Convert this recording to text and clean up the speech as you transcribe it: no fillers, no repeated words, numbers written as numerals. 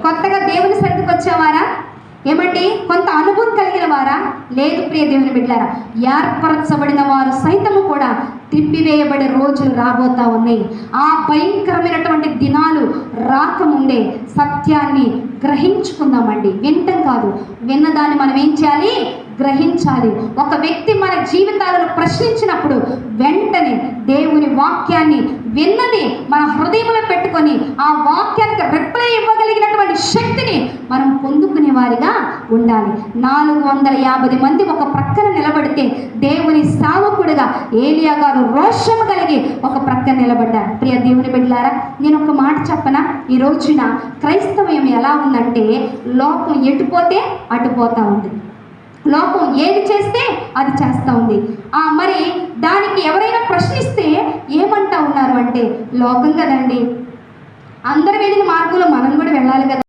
కొత్తగా దేవుని సన్నిధికి వచ్చేవారా? ఏమండి కొంత అనుభవం కలిగిన వారా? లేదు ప్రియ దేవుని బిడ్డలారా, ఏర్పరచబడిన వారు సైతము కూడా త్రిప్పివేయబడే రోజులు రాబోతా ఉన్నాయి. ఆ భయంకరమైనటువంటి దినాలు రాకముందే సత్యాన్ని గ్రహించుకుందామండి. వినటం కాదు, విన్నదాన్ని మనం ఏం చేయాలి? గ్రహించాలి. ఒక వ్యక్తి మన జీవితాలను ప్రశ్నించినప్పుడు వెంటనే దేవుని వాక్యాన్ని విన్నది మన హృదయంలో పెట్టుకొని ఆ వాక్యానికి రిప్లై ఇవ్వగలిగినటువంటి శక్తిని మనం పొందుకునే వారిగా ఉండాలి. 450 మంది ఒక ప్రక్కన నిలబడితే దేవుని సేవకుడిగా ఏలియా గారు రోషము కలిగి ఒక ప్రక్కన నిలబడ్డారు. ప్రియ దేవుని బిడ్డలారా, నేను ఒక మాట చెప్పనా? ఈ రోజున క్రైస్తవ్యం ఎలా ఉందంటే లోకం ఎటుపోతే అటుపోతా ఉంది. లోకం ఏది చేస్తే అది చేస్తూ ఉంది. మరి దానికి ఎవరైనా ప్రశ్నిస్తే ఏమంటా ఉన్నారు అంటే, లోకం కదండి, అందరు వెళ్ళిన మార్గంలో మనం కూడా వెళ్ళాలి కదా.